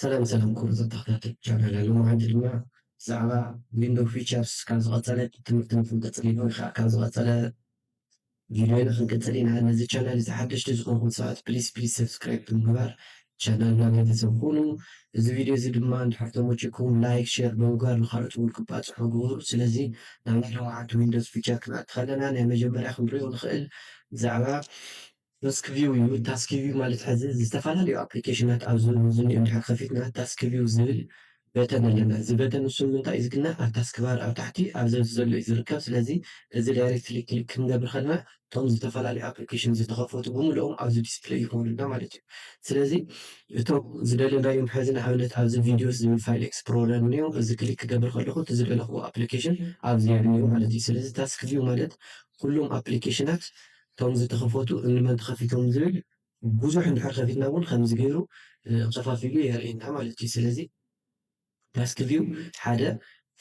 سلام سلام كل التحقيقات على المعدل الماء زعما ويندو فيتشرز كان زغطلة تمكن في القتلين ويخا كان زغطلة فيديوين في القتلين على زي channel إذا حدش تزغون ساعات بليز سبسكرايب بالمبار channel نا تزغونو إذا فيديو زي دمان نحفتو موجيكم لايك شير بمقار الخارط والكبات حقور سلازي نعمل واحد ويندوز فيتشر كنا تخلنا نعمل جبر أخم بريو نخل زعما تاسك فيو تاسك فيو ማለት ሕዚ ዝተፈላለዩ ኣፕሊኬሽናት ኣብ ዝኒኡ እንድሕር ከፊትና ታስክ ቪው ዝብል በተን ኣለና እዚ በተን ንሱ ንምንታይ እዩ ዝግነ ኣብ ታስክ ባር ኣብ ታሕቲ ኣብ ዘዚ ዘሎ እዩ ዝርከብ ስለዚ እዚ ዳይሬክትሊ ክሊክ ክንገብር ከለና እቶም ዝተፈላለዩ ኣፕሊኬሽን ዝተኸፈቱ ብምልኦም ኣብዚ ዲስፕሌይ ይኮኑልና ማለት እዩ ስለዚ እቶም ዝደለናዮም ሕዚ ንኣብነት ኣብዚ ቪድዮ ዝብል ፋይል ኤክስፕሎረር እኒኦ እዚ ክሊክ ክገብር ከለኹ እቲ ዝደለኽዎ ኣፕሊኬሽን ኣብዚ እኒኦ ማለት እዩ ስለዚ ታስክ ቪው ማለት ኩሎም ኣፕሊኬሽናት እቶም ዝተኸፈቱ እንመን ተኸፊቶም ዝብል ብዙሕ እንድሕር ከፊትና እውን ከምዚ ገይሩ ከፋፊሉ የርእየና ማለት እዩ ስለዚ ታስክ ቪው ሓደ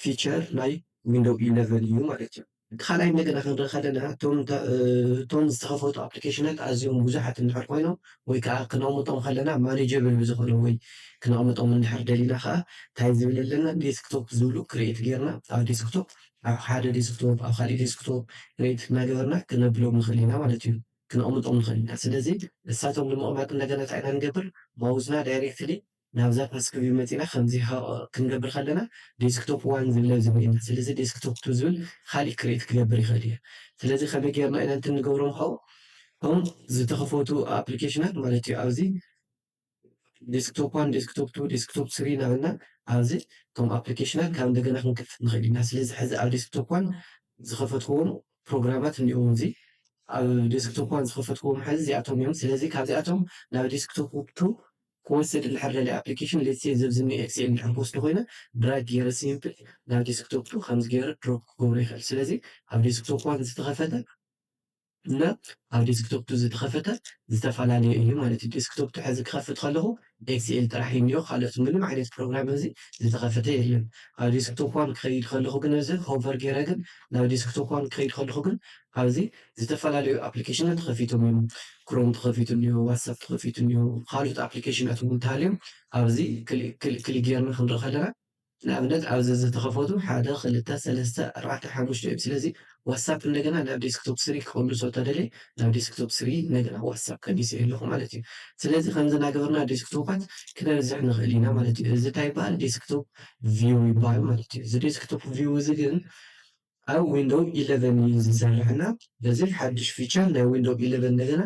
ፊቸር ናይ ዊንዶው 11 እዩ ማለት እዩ ካልኣይ እንደገና ክንርኢ ከለና እቶም ዝተኸፈቱ ኣፕሊኬሽናት ኣዝዮም ብዙሓት እንድሕር ኮይኖም ወይ ከዓ ክነቕምጦም ከለና ማኔጀብል ብዝኾነ ወይ ክነቕምጦም እንድሕር ደሊና ከዓ እንታይ ዝብል ኣለና ዴስክቶፕ ዝብሉ ክሬኤት ጌርና ኣብ ዴስክቶፕ ኣብ ሓደ ዴስክቶፕ ኣብ ካሊእ ዴስክቶፕ ክሬኤት እናገበርና ክነብሎም ንኽእል ኢና ማለት እዩ ክነቕምጦም ንኽእል ኢና ስለዚ ንሳቶም ንምቕማጥ እንደገና እንታይ ኢና ንገብር ማውዝና ዳይሬክትሊ ናብዛ ታስክ ቪው መፂና ከምዚ ክንገብር ከለና ዴስክቶፕ ዋን ዝብል ዝብልና ስለዚ ዴስክቶፕ ቱ ዝብል ካሊእ ክሬኤት ክገብር ይኽእል እየ ስለዚ ከመይ ጌርና ኢና እንትን ንገብሮም ከው እቶም ዝተኸፈቱ ኣፕሊኬሽናት ማለት እዩ ኣብዚ ዴስክቶፕ ዋን ዴስክቶፕ ቱ ዴስክቶፕ ስሪ ናበልና ኣብዚ እቶም ኣፕሊኬሽናት ካብ እንደገና ክንከፍት ንኽእል ኢና ስለዚ ሕዚ ኣብ ዴስክቶፕ ዋን ዝኸፈትክዎም ፕሮግራማት እኒኦም እዚ ኣብ ዴስክቶፕ ዋን ዝኸፈትክዎም ሕዚ እዚኣቶም እዮም ስለዚ ካብዚኣቶም ናብ ዴስክቶፕ ቱ ክወስድ እንድሕር ደለየ ኣፕሊኬሽን ሌትስ ሴይ ዘብዚ ኤክሴል እንድሕር ክወስድ ኮይነ ድራግ ገይረ ሲምፕል ናብ ዴስክቶፕ ቱ ከምዚ ገይረ ድሮፕ ክገብሮ ይኽእል ስለዚ ኣብ ዴስክቶፕ ዋን ዝተኸፈተ እና ኣብ ዴስክቶፕ ቱ ዝተኸፈተ ዝተፈላለየ እዩ ማለት እዩ ዴስክቶፕ ቱ ሕዚ ክኸፍት ከለኹ ኤክስኤል ጥራሕ እኒኦ ካልኦት ምንም ዓይነት ፕሮግራም እዚ ዝተኸፈተ የለን ኣብ ዴስክቶፕ ዋን ክኸይድ ከለኹ ግን እዚ ሆቨር ገይረ ግን ናብ ዴስክቶፕ ዋን ክኸይድ ከለኹ ግን ኣብዚ ዝተፈላለዩ ኣፕሊኬሽናት ተኸፊቶም እዮም ክሮም ተኸፊቱ እኒኦ ዋትሳፕ ተኸፊቱ እኒኦ ካልኦት ኣፕሊኬሽናት እውን እንተሃልዮም ኣብዚ ክሊክ ጌርና ክንርኢ ከለና ንኣብነት ኣብዚ ዝተኸፈቱ 1 2 3 4 5 እዮም ስለዚ ዋትሳፕ እንደገና ናብ ዴስክቶፕ ስሪ ክቅልሶ ተደልየ ናብ ዴስክቶፕ ስሪ እንደገና ዋትሳፕ ከሚስ ኣለኹ ማለት እዩ ስለዚ ከምዚ እናገበርና ዴስክቶፓት ክነብዝሕ ንኽእል ኢና ማለት እዩ እዚ እንታይ ይበሃል ዴስክቶፕ ቪው ይበሃል ማለት እዩ እዚ ዴስክቶፕ ቪው እዚ ግን ኣብ ዊንዶው 11 እዩ ዝሰርሕና በዚ ሓድሽ ፊቸር ናይ ዊንዶው 11 እንደገና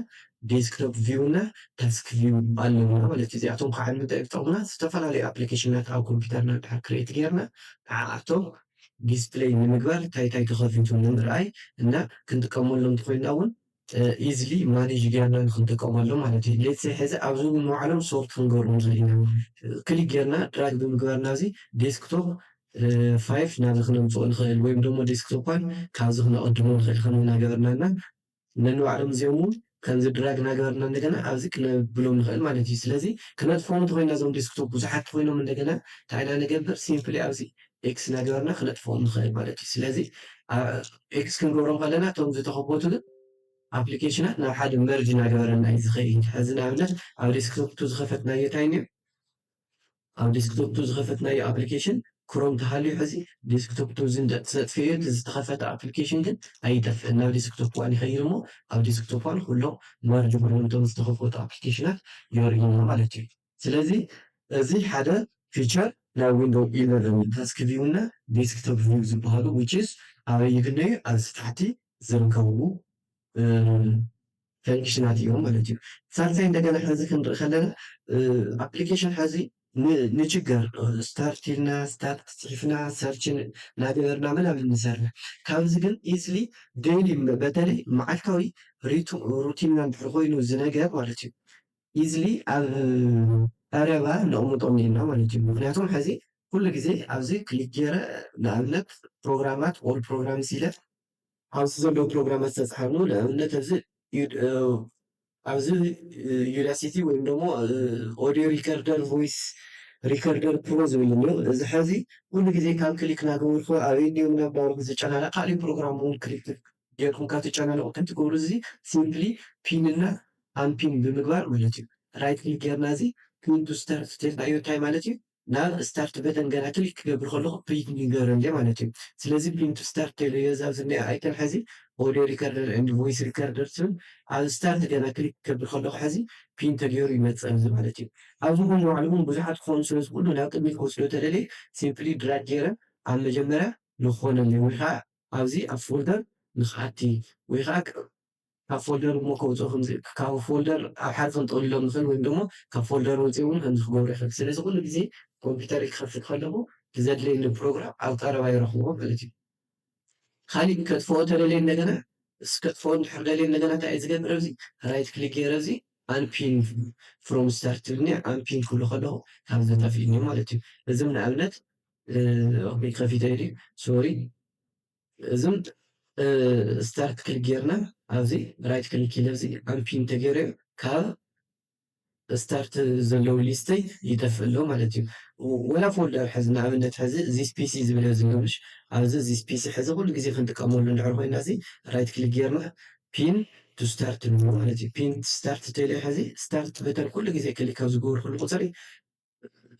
ዴስክቶፕ ቪው እና ታስክ ቪው ኣለውና ማለት እዩ እዚኣቶም ከዓ ንምንታይ ይጠቕሙና ዝተፈላለዩ ኣፕሊኬሽናት ኣብ ኮምፒተርና ድሕር ክሬኤት ጌርና ንዓኣቶም ዲስፕሌይ ንምግባር እንታይ ተኸፊቱ ንምርኣይ እና ክንጥቀመሎም እንተኮይንና እውን ኢዝሊ ማኔጅ ጌርና ክንጥቀመሎም ማለት እዩ ሌትስ ሴይ ሕዚ ኣብዚ ንባዕሎም ሶርት ክንገብሮም ንኽእል ኢና ክሊክ ጌርና ድራግ ብምግባር ናብዚ ዴስክቶፕ 5 ናብዚ ክነምፅኦ ንኽእል ወይም ደሞ ዴስክቶፕ ዋን ካብዚ ክነቐድሞ ንኽእል ከምዚ እናገበርናና ነንባዕሎም እዚኦም እውን ከምዚ ድራግ እናገበርና እንደገና ኣብዚ ክነብሎም ንኽእል ማለት እዩ ስለዚ ክነጥፎም እንተኮይንና እዞም ዴስክቶፕ ብዙሓት ኮይኖም እንደገና እንታይ ኢና ንገብር ሲምፕሊ ኣብዚ ኤክስ እናገበርና ክነጥፎም ንኽእል ማለት እዩ ስለዚ ኤክስ ክንገብሮም ከለና እቶም ዝተኸፈቱ ግን ኣፕሊኬሽናት ናብ ሓደ መርጅ እናገበረና እዩ ዝኸይድ ሕዚ ንኣብነት ኣብ ዴስክቶፕ ቱ ዝኸፈትናዮ እንታይ እኒኦ ኣብ ዴስክቶፕ ቱ ዝኸፈትናዮ ኣፕሊኬሽን ክሮም ተሃልዩ ሕዚ ዴስክቶፕ ቱ ዘጥፍዮ ዝተኸፈተ ኣፕሊኬሽን ግን ኣይጠፍእን ናብ ዴስክቶፕ ዋን ይኸይድ እሞ ኣብ ዴስክቶፕ ዋን ኩሎም መርጅ ብሎም እቶም ዝተኸፈቱ ኣፕሊኬሽናት የርእዩና ማለት እዩ ስለዚ እዚ ሓደ ፊቸር ናይ ዊንዶው 11 ታስክ ቪው እና ዴስክቶፕ ቪው ዝበሃሉ which is ኣበይ ይግነዩ ኣብዚ ታሕቲ ዝርከቡ ፈንክሽናት እዮም ማለት እዩ ሳልሳይ እንደገና ሕዚ ክንርኢ ከለና ኣፕሊኬሽን ሕዚ ንችግር ስታርት ኢልና ስታርት ፅሒፍና ሰርች እናገበርና ምናምን ንሰርሕ ካብዚ ግን ኢዝሊ ዴይሊ በተለይ መዓልታዊ ሩቲንና እንድሕር ኮይኑ እዚ ነገር ማለት እዩ ኢዝሊ ኣብ ቀረባ ነቕምጦም ኢልና ማለት እዩ ምክንያቱም ሕዚ ኩሉ ግዜ ኣብዚ ክሊክ ገይረ ንኣብነት ፕሮግራማት ኦል ፕሮግራምስ ኢለ ኣብዚ ዘለዉ ፕሮግራማት ዝተፃሓፍኑ ንኣብነት ኣብዚ ዩዳሲቲ ወይም ደሞ ኦዲዮ ሪከርደር ቮይስ ሪከርደር ፕሮ ዝብል እኒኦ እዚ ሕዚ ኩሉ ግዜ ካብ ክሊክ እናገበርኩ ኣበይ እኒኦም ነባሩ ዝጨናነቕ ካሊእ ፕሮግራም እውን ክሊክ ጌርኩም ካብትጨናነቑ እንትትገብሩ እዚ ሲምፕሊ ፒን እና ኣንፒን ብምግባር ማለት እዩ ራይት ክሊክ ጌርና እዚ ፒን ቱ ስታርት እንተኢልካዮ እንታይ ማለት እዩ ናብ ስታርት በተን ገና ክሊክ ክገብር ከለኹ ፕሪንት ይገብረለይ ማለት እዩ። ስለዚ ፒን ቱ ስታርት ተኢለዮ እዚ ኣብዚ ዝኒአ ኣይከን ሕዚ ኦድዮ ሪከርደር ኤንድ ቮይስ ሪከርደር ዝብል ኣብ ስታርት ገና ክሊክ ክገብር ከለኹ ሕዚ ፒን ተገይሩ ይመፅእ እዚ ማለት እዩ። ኣብዚ እውን ባዕሉ እውን ብዙሓት ክኾኑ ስለ ዝኽእሉ ናብ ቅድሚት ክወስዶ ተደልየ ሲምፕሊ ድራግ ገይረ ኣብ መጀመርያ ንክኾነለይ ወይ ከዓ ኣብዚ ኣብ ፎልደር ንክኣቲ ወይ ከዓ ካብ ፎልደር እሞ ከውፅኦ ካብ ፎልደር ኣብ ሓደ ክንጠቕልሎም ንኽእል ወይም ደሞ ካብ ፎልደር ወፂኡ እውን ከምዚ ክገብሮ ይኽእል። ስለዚ ኩሉ ግዜ ኮምፒተረይ ክኸፍት ከለኹ ብዘድልየኒ ፕሮግራም ኣብ ቀረባ ይረኽቦ ማለት እዩ። ካሊእ ከጥፍኦ ተደልየ እንደገና ከጥፍኦ እንድሕር ደልየ እንደገና እንታይ እየ ዝገብር ኣብዚ ራይት ክሊክ ገይረ እዚ አንፒን ፍሮም ስታርት ትብልኒ አንፒን ክብሎ ከለኹ ካብዚ ጠፊእኒ ማለት እዩ። እዚ ንኣብነት ከፊተ ድዩ ሶሪ እዞም ስታርት ክሊክ ጌርና ኣብዚ ራይት ክሊክ ኢለ እዚ አንፒን ተገይሩ ካብ ስታርት ዘለው ሊስተይ ይጠፍእ ኣሎ ማለት እዩ። ወላ ፎልደር ሕዚ ንኣብነት ሕዚ ዚስ ፒሲ ዝብል ዝገብሽ ኣብዚ ዚስ ፒሲ ሕዚ ኩሉ ግዜ ክንጥቀመሉ እንድሕር ኮይና እዚ ራይት ክሊክ ጌርና ፒን ቱ ስታርት ንብሎ ማለት እዩ። ፒን ስታርት ተኢለዮ ሕዚ ስታርት በተን ኩሉ ግዜ ክሊክ ኣብ ዝገበሩ ኩሉ ቁፅሪ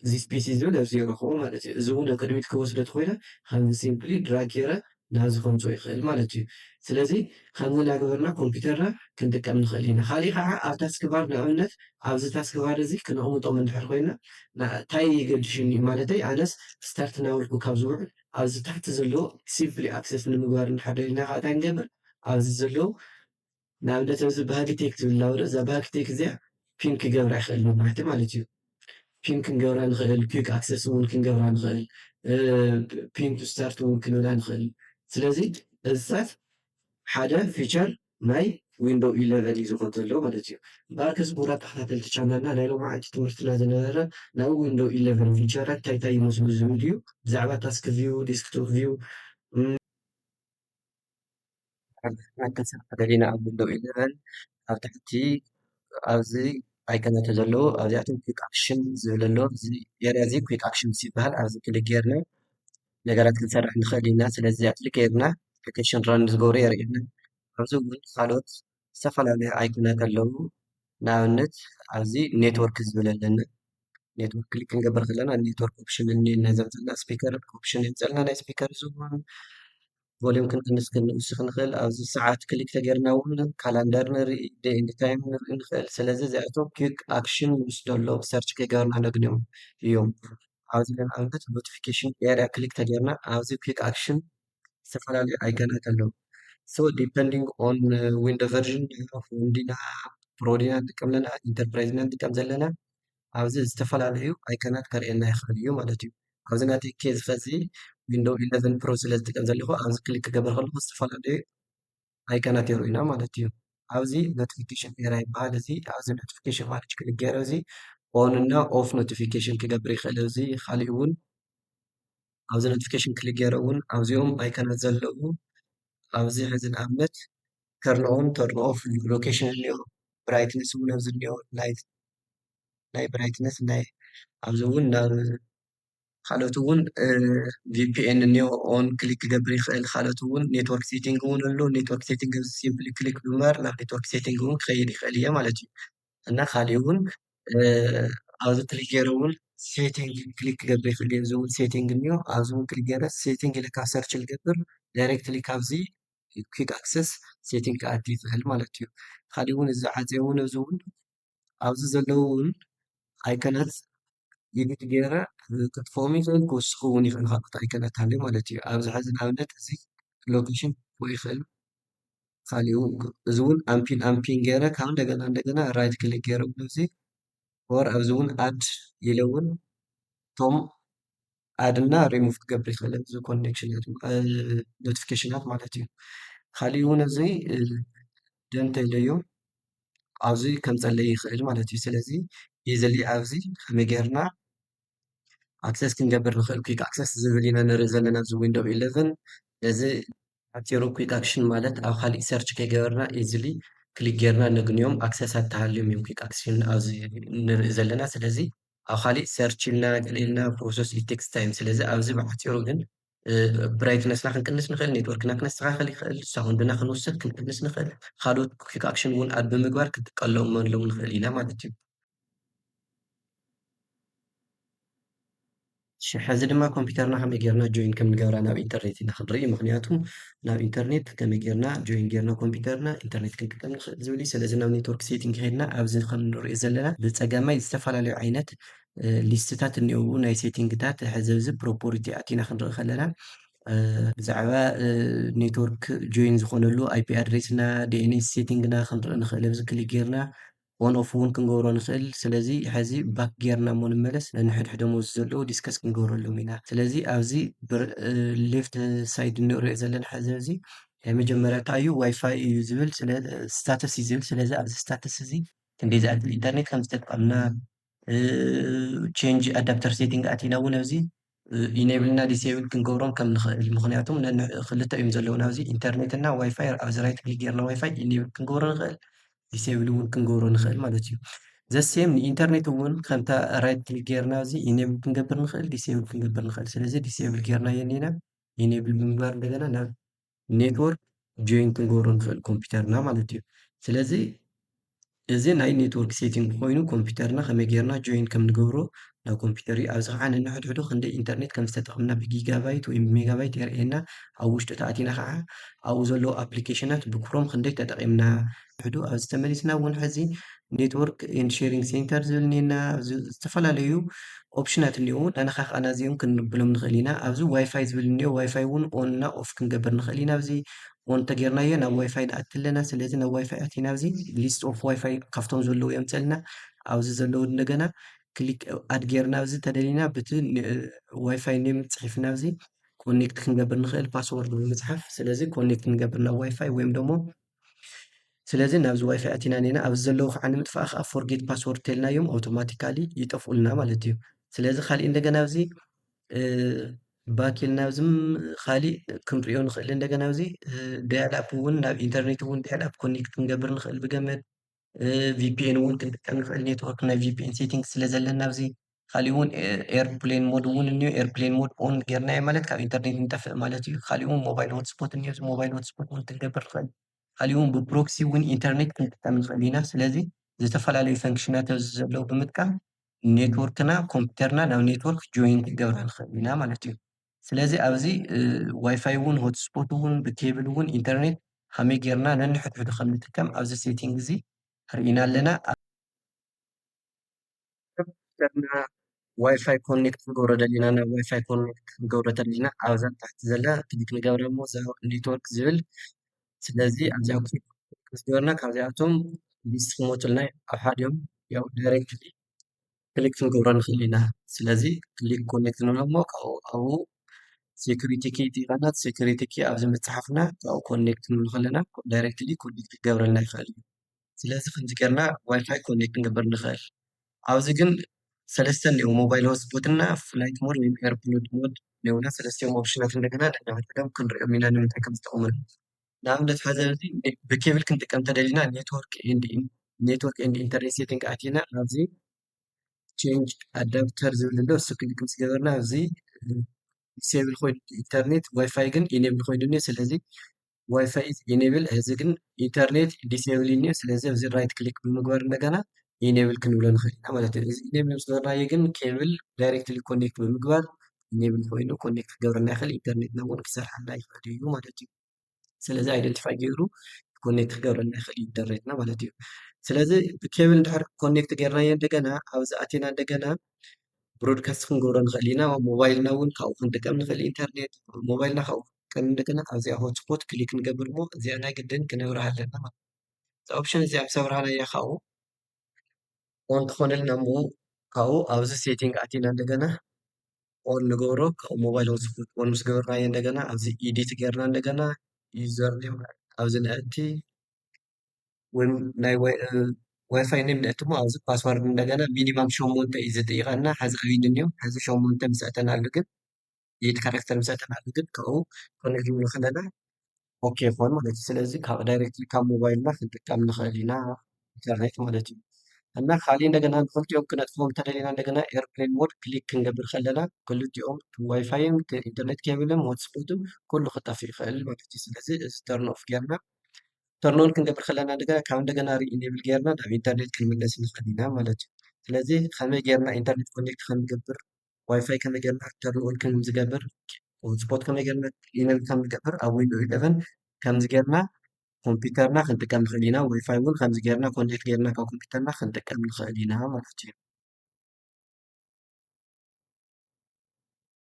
ዚስ ፒሲ ዝብል ኣብዚ ይረኽቦ ማለት እዩ። እዚ እውን ኣብ ቅድሚት ክወስዶ ተኮይነ ከምዚ ሲምፕሊ ድራግ ገይረ ናብዚ ከምፅኦ ይኽእል ማለት እዩ። ስለዚ ከምዚ እናገበርና ኮምፒተርና ክንጥቀም ንኽእል ኢና። ካሊእ ከዓ ኣብ ታስክባር ንኣብነት ኣብዚ ታስክባር እዚ ክነቕምጦም እንድሕር ኮይና እንታይ የገድሽኒ ማለተይ ኣነስ ስታርት እናበልኩ ካብ ዝውዕል ኣብዚ ታሕቲ ዘለዎ ሲምፕሊ ኣክሰስ ንምግባር እንድሕር ደሊና ከዓ እንታይ ንገብር ኣብዚ ዘለዎ ንኣብነት ኣብዚ ባሃጊቴክ ዝብል ላውረ እዛ ባሃጊቴክ እዚኣ ፒን ክገብራ ይኽእል ንማሕቲ ማለት እዩ። ፒን ክንገብራ ንኽእል ኩዊክ ኣክሰስ እውን ክንገብራ ንኽእል ፒን ቱ ስታርት እውን ክንብላ ንኽእል። ስለዚ እዚታት ሓደ ፊቸር ናይ ዊንዶው 11 እዩ ዝኮን ዘሎ ማለት እዩ። ባርክስ ቡራ ተኸታተልቲ ቻናልና ናይ ሎማዓንቲ ትምህርትና ዝነበረ ናይ ዊንዶው 11 ፊቸራት እንታይ እንታይ ይመስሉ ዝብል እዩ። ብዛዕባ ታስክ ቪው ዴስክቶፕ ቪው ተሰናደሊና ኣብ ዊንዶው 11 ኣብ ታሕቲ ኣብዚ ኣይከናተ ዘለዎ ኣብዚኣቶም ኩዊክ ኣክሽን ዝብል ኣሎ እዚ ኤርያ እዚ ኩዊክ ኣክሽን ይበሃል። ኣብዚ ክሊክ ጌርና ነገራት ክንሰርሕ ንኽእል ኢና። ስለዚ ክሊክ ጌርና ኣፕሊኬሽን ራን ዝገብሮ የርእየና። ኣብዚ እውን ካልኦት ዝተፈላለዩ ኣይኮናት ኣለዉ። ንኣብነት ኣብዚ ኔትወርክ ዝብል ኣለና። ኔትወርክ ክሊክ ክንገብር ከለና ኔትወርክ ኦፕሽን እኒአና ዘምፅና ስፒከር ኦፕሽን የምፅአልና ናይ ስፒከር እዚ እውን ቮሊዩም ክንቅንስ ክንውስኽ ንኽእል። ኣብዚ ሰዓት ክሊክ ተጌርና እውን ካላንደር ንርኢ ዴይ ኤንድ ታይም ንርኢ ንኽእል። ስለዚ እዚኣቶም ኩዊክ ኣክሽን ንወስደሎ ሰርች ከይገበርና ነግንዮም እዮም። ኣብዚ ንኣብነት ኖቲፊኬሽን ኤርያ ክሊክ ተጌርና ኣብዚ ኩዊክ ኣክሽን ዝተፈላለዩ ኣይከናት ኣለዉ። ሶ ዲፐንዲንግ ኦን ዊንዶ ቨርዥን ፎን ዲና ፕሮ ዲና ንጥቀም ዘለና ኢንተርፕራይዝ ኢና ንጥቀም ዘለና ኣብዚ ዝተፈላለዩ ኣይከናት ከርእየና ይኽእል እዩ ማለት እዩ። ኣብዚ ናተይ ኬዝ ፈዚ ዊንዶው 11 ፕሮ ስለ ዝጥቀም ዘለኹ ኣብዚ ክሊክ ክገብር ከለኹ ዝተፈላለዩ ኣይከናት የርእዩና ማለት እዩ። ኣብዚ ኖቲፊኬሽን ኤርያ ይበሃል እዚ ኣብዚ ኖቲፊኬሽን ማለት ክሊክ ገይረ እዚ ኦን እና ኦፍ ኖቲፊኬሽን ክገብር ይኽእል። እዚ ካሊእ እውን ኣብዚ ኖቲፊኬሽን ክሊክ ገይረ እውን ኣብዚኦም ኣይከናት ዘለዉ ኣብዚ ሕዚ ንኣብነት ተርን ኦን ተርን ኦፍ ሎኬሽን እኒኦ ብራይትነስ እውን ኣብዚ እኒኦ ናይ ብራይትነስ ናይ ኣብዚ እውን ናብ ካልኦት እውን ቪፒኤን እኒኦ ኦን ክሊክ ክገብር ይኽእል። ካልኦት እውን ኔትወርክ ሴቲንግ እውን ኣሎ። ኔትወርክ ሴቲንግ ሲምፕሊ ክሊክ ብምግባር ናብ ኔትወርክ ሴቲንግ እውን ክኸይድ ይኽእል እየ ማለት እዩ። እና ካሊእ እውን ኣብዚ ክሊክ ገይረ እውን ሴቲንግ ክሊክ ክገብር ይኽእል እየ። እዚ እውን ሴቲንግ እኒኦ ኣብዚ እውን ክሊክ ገይረ ሴቲንግ ኢለ ካብ ሰርች ዝገብር ዳይሬክትሊ ካብዚ ኩዊክ ኣክሰስ ሴቲንግ ክኣቱ ይኽእል ማለት እዩ። ካሊእ እውን እዚ ዓፅየ እውን እዚ እውን ኣብዚ ዘለዉ እውን ኣይከናት ኤዲት ገይረ ከጥፍኦም ይኽእል ክውስኹ እውን ይኽእል ካልኦት ኣይከናት ሃልዩ ማለት እዩ። ኣብዚ ሕዚ ንኣብነት እዚ ሎኬሽን ክጥፍኡ ይኽእል። ካሊእ እዚ እውን ኣምፒን ገይረ ካብ እንደገና ራይት ክሊክ ገይረ እውን እዚ ኦር ኣብዚ እውን ኣድ ኢለ እውን እቶም ኣድ እና ሪሙቭ ክገብር ይኽእል እዚ ኮኔክሽናት ኖቲፊኬሽናት ማለት እዩ። ካሊእ እውን እዚ ደን እንተኢለዮ ኣብዚ ከምፀለይ ይኽእል ማለት እዩ። ስለዚ ኢዝሊ ኣብዚ ከመይ ጌርና ኣክሰስ ክንገብር ንኽእል ኩዊክ ኣክሰስ ዝብል ኢና ንርኢ ዘለና እዚ ዊንዶው 11 እዚ ሓፂሩ ኩዊክ ኣክሽን ማለት ኣብ ካሊእ ሰርች ከይገበርና ኢዝሊ ክሊክ ጌርና ነግንዮም ኣክሰሳት ተሃልዮም እዮም ኩዊክ ኣክሽን ኣብዚ ንርኢ ዘለና። ስለዚ ኣብ ካሊእ ሰርች ኢልና ገሊልና ፕሮሰስ ኢት ቴክስ ታይም። ስለዚ ኣብዚ ብሓፂሩ ግን ብራይትነስና ክንቅንስ ንኽእል ኔትወርክና ክነስተኻኽል ይኽእል ሳውንድና ክንውስኽ ክንቅንስ ንኽእል ካልኦት ኩዊክ ኣክሽን እውን ኣድ ብምግባር ክንጥቀመሎም ንኽእል ኢና ማለት እዩ። ሕዚ ድማ ኮምፒተርና ከመይ ጌርና ጆይን ከም ንገብራ ናብ ኢንተርኔት ኢና ክንርኢ ምክንያቱ ናብ ኢንተርኔት ከመይ ጌርና ጆይን ጌርና ኮምፒተርና ኢንተርኔት ክንጥቀም ንኽእል ዝብል እዩ። ስለዚ ናብ ኔትወርክ ሴቲንግ ከይድና ኣብዚ ከም ንሪኦ ዘለና ብፀጋማይ ዝተፈላለዩ ዓይነት ሊስትታት እኒአው ናይ ሴቲንግታት ሕዚ ኣብዚ ፕሮፖርቲ ኣቲና ክንርኢ ከለና ብዛዕባ ኔትወርክ ጆይን ዝኾነሉ ኣይፒ ኣድሬስና ዲኤንኤስ ሴቲንግና ክንርኢ ንኽእል ኣብዚ ክሊክ ጌርና ኦን ኦፍ እውን ክንገብሮ ንኽእል ስለዚ ሕዚ ባክ ጌርና እሞ ንመለስ ነንሕድሕዶ መወዝ ዘለዎ ዲስከስ ክንገብረሎም ኢና ስለዚ ኣብዚ ሌፍት ሳይድ እንሪኦ ዘለና ሕዚ እዚ መጀመርያ እንታይ እዩ ዋይፋይ እዩ ዝብል ስታተስ እዩ ዝብል ስለዚ ኣብዚ ስታተስ እዚ ክንደይ ዝኣክል ኢንተርኔት ከም ዝተጠቐምና ቼንጅ ኣዳፕተር ሴቲንግ ኣቲና እውን ኣብዚ ኢኔብልና ዲስብል ክንገብሮም ከም ንኽእል ምክንያቱም ክልተ እዮም ዘለውና ኣብዚ ኢንተርኔት እና ዋይፋይ ኣብዚ ራይት ክሊክ ጌርና ዋይፋይ ኢኔብል ክንገብሮ ንኽእል ዲስብል እውን ክንገብሮ ንኽእል ማለት እዩ ዘሴም ንኢንተርኔት እውን ከምታ ራይት ክሊክ ጌርና እዚ ኢኔብል ክንገብር ንኽእል ዲስብል ክንገብር ንኽእል ስለዚ ዲስብል ጌርና የኒና ኢኔብል ብምግባር እንደገና ናብ ኔትወርክ ጆይን ክንገብሮ ንኽእል ኮምፒተርና ማለት እዩ ስለዚ እዚ ናይ ኔትወርክ ሴቲንግ ኮይኑ ኮምፒተርና ከመይ ጌርና ጆይን ከም ንገብሮ ናብ ኮምፒተር እዩ ኣብዚ ከዓ ነንሕድሕዱ ክንደይ ኢንተርኔት ከም ዝተጠቐምና ብጊጋባይት ወይ ብሜጋባይት የርእየና ኣብ ውሽጡ ተኣቲና ከዓ ኣብኡ ዘለዉ ኣፕሊኬሽናት ብክሮም ክንደይ ተጠቒምና ሕዱ ኣብዚ ተመሊስና እውን ሕዚ ኔትወርክ ኤንድ ሼሪንግ ሴንተር ዝብል እኒአና ዝተፈላለዩ ኦፕሽናት እኒአው ነነኻኽኣና እዚኦም ክንብሎም ንኽእል ኢና ኣብዚ ዋይፋይ ዝብል እኒኦ ዋይፋይ እውን ኦን እና ኦፍ ክንገብር ንኽእል ኢና ኣብዚ ኦን ተጌርናዮ ናብ ዋይፋይ ንኣቲ ኣለና ስለዚ ናብ ዋይፋይ ኣቲና ኣብዚ ሊስት ኦፍ ዋይፋይ ካብቶም ዘለዉ እዮም ፀልና ኣብዚ ዘለዉ እንደገና ክሊክ ኣድ ጌርና ኣብዚ ተደሊና በቲ ዋይፋይ ኔም ፅሒፍና ኣብዚ ኮኔክት ክንገብር ንኽእል ፓስወርድ ብምፅሓፍ ስለዚ ኮኔክት ንገብር ናብ ዋይፋይ ወይም ደሞ ስለዚ ናብዚ ዋይፋይ ኣቲና ኔና ኣብዚ ዘለዉ ከዓ ንምጥፋእ ከዓ ፎርጌት ፓስወርድ ተልናዮም ኣውቶማቲካሊ ይጠፍኡልና ማለት እዩ ስለዚ ካሊእ እንደገና ኣብዚ ባክ ኢልና ኣብዝም ካሊእ ክንሪኦ ንኽእል እንደገና ኣብዚ ዳያል ኣፕ እውን ናብ ኢንተርኔት እውን ዳያል ኣፕ ኮኔክት ክንገብር ንኽእል ብገመድ ቪፒኤን እውን ክንጥቀም ንኽእል ኔትወርክ ናይ ቪፒኤን ሴቲንግ ስለ ዘለና ኣብዚ ካሊእ እውን ኤርፕሌን ሞድ እውን እኒኦ ኤርፕሌን ሞድ ኦን ጌርናዮ ማለት ካብ ኢንተርኔት ንጠፍእ ማለት እዩ ካሊእ እውን ሞባይል ሆትስፖት እኒኦ እዚ ሞባይል ሆትስፖት እውን ክንገብር ንኽእል ካሊእ እውን ብፕሮክሲ እውን ኢንተርኔት ክንጥቀም ንኽእል ኢና ስለዚ ዝተፈላለዩ ፈንክሽናት ኣብዚ ዘለዉ ብምጥቃም ኔትወርክና ኮምፒተርና ናብ ኔትወርክ ጆይን ክገብራ ንኽእል ኢና ማለት እዩ ስለዚ ኣብዚ ዋይፋይ እውን ሆትስፖት እውን ብኬብል እውን ኢንተርኔት ከመይ ጌርና ነንሕድሕዱ ከም ንጥቀም ኣብዚ ሴቲንግ እዚ ርኢና ኣለና ኮምፒተርና ዋይፋይ ኮኔክት ክንገብሮ ደሊና ናብ ዋይፋይ ኮኔክት ክንገብሮ ተደሊና ኣብዛ ታሕቲ ዘላ ክሊክ ንገብረ እሞ ኔትወርክ ዝብል ስለዚ ኣብዚኣ ክሊክ ገበርና ካብዚኣቶም ሊስት ክመፁልና ኣብ ሓዲኦም ያው ዳይሬክትሊ ክሊክ ክንገብሮ ንኽእል ኢና ስለዚ ክሊክ ኮኔክት ንብሎ እሞ ኣብኡ ሴኩሪቲ ኪ ይጠይቐና ሴኩሪቲ ኪ ኣብዚ ምፅሓፍና ካብኡ ኮኔክት ንብሎ ከለና ዳይሬክትሊ ኮኔክት ክገብረልና ይኽእል እዩ ስለዚ ከምዚ ጌርና ዋይፋይ ኮኔክት ክንገብር ንኽእል ኣብዚ ግን ሰለስተ እኒአው ሞባይል ሆትስፖት እና ፍላይት ሞድ ወይም ኤርፕሎድ ሞድ እኒአውና ሰለስቲኦም ኦፕሽናት እንደገና ነንሕድሕዶም ክንሪኦም ኢና ንምንታይ ከም ዝጠቕሙና ንኣብነት ሓዘ እዚ ብኬብል ክንጥቀም ተደሊና ኔትወርክ ኤንድ ኢንተርኔት ሴቲንግ ኣቲና ኣብዚ ቼንጅ ኣዳፕተር ዝብል ኣሎ እሱ ክሊክ ምስ ገበርና ኣብዚ ዲስብል ኮይኑ ኢንተርኔት ዋይፋይ ግን ኢኔብል ኮይኑ እኒኦ ስለዚ ዋይፋይ ኢኔብል እዚ ግን ኢንተርኔት ዲስብል እኒኦ ስለዚ ኣብዚ ራይት ክሊክ ብምግባር እንደገና ኢኔብል ክንብሎ ንኽእል ኢና ማለት እዩ እዚ ኢኔብል ምስ ገበርናዮ ግን ኬብል ዳይሬክትሊ ኮኔክት ብምግባር ኢኔብል ኮይኑ ኮኔክት ክገብረና ይኽእል ኢንተርኔትና እውን ክሰርሐልና ይኽእል እዩ ማለት እዩ ስለዚ ኣይደንቲፋይ ገይሩ ኮኔክት ክገብረና ይኽእል ኢንተርኔትና ማለት እዩ ስለዚ ብኬብል እንድሕር ኮኔክት ጌርናዮ እንደገና ኣብዚ ኣቲና እንደገና ብሮድካስት ክንገብሮ ንኽእል ኢና ሞባይልና እውን ካብኡ ክንጥቀም ንኽእል ኢንተርኔት ሞባይልና ካብኡ ክንጥቀም እንደገና ኣብዚኣ ሆትስፖት ክሊክ ንገብር እሞ እዚኣ ናይ ግድን ክነብራ ኣለና ማለት እዛ ኦፕሽን እዚኣ ምስ ኣብርሃናያ ካብኡ ኦን ትኾነልና እሞ ካብኡ ኣብዚ ሴቲንግ ኣቲና እንደገና ኦን ንገብሮ ካብኡ ሞባይል ሆትስፖት ኦን ምስ ገበርናዮ እንደገና ኣብዚ ኢዲት ጌርና እንደገና ዩዘር ኔም ኣብዚ ንኣቲ ወይም ናይ ዋይፋይ ኔም ንእቲ እሞ ኣብዚ ፓስዋርድ እንደገና ሚኒማም 8 እዩ ዝጥይቐና ሕዚ ዓብዪ እኒኦም ሕዚ 8 ምስ ኣተናሉ ግን ኤት ካራክተር ምስ ኣተናሉ ግን ካብኡ ኮኔክት ንብሎ ከለና ኦኬ ይኾን ማለት እዩ ስለዚ ካብ ዳይሬክትሊ ካብ ሞባይልና ክንጥቀም ንኽእል ኢና ኢንተርኔት ማለት እዩ እና ካሊእ እንደገና ክልቲኦም ክነጥፍዎም ተደሊና እንደገና ኤርፕሌን ሞድ ክሊክ ክንገብር ከለና ክልቲኦም ዋይፋይን ኢንተርኔት ኬብልን ሆትስፖትን ኩሉ ክጠፍእ ይኽእል ማለት እዩ ስለዚ እዚ ተርን ኦፍ ጌርና ተርኖን ክንገብር ከለና እንደገና ካብ እንደገና ሪኢኔብል ጌርና ናብ ኢንተርኔት ክንምለስ ንኽእል ኢና ማለት እዩ ስለዚ ከመይ ጌርና ኢንተርኔት ኮኔክት ከምንገብር ዋይፋይ ከመይ ጌርና ተርንኦን ከም ዝገብር ሆትስፖት ከመይ ጌርና ኢነብል ከም ዝገብር ኣብ ዊንዶ 11 ከምዚ ጌርና ኮምፒውተርና ክንጥቀም ንኽእል ኢና። ዋይፋይ እውን ከምዚ ጌርና ኮኔክት ጌርና ካብ ኮምፒውተርና ክንጥቀም ንኽእል ኢና ማለት እዩ።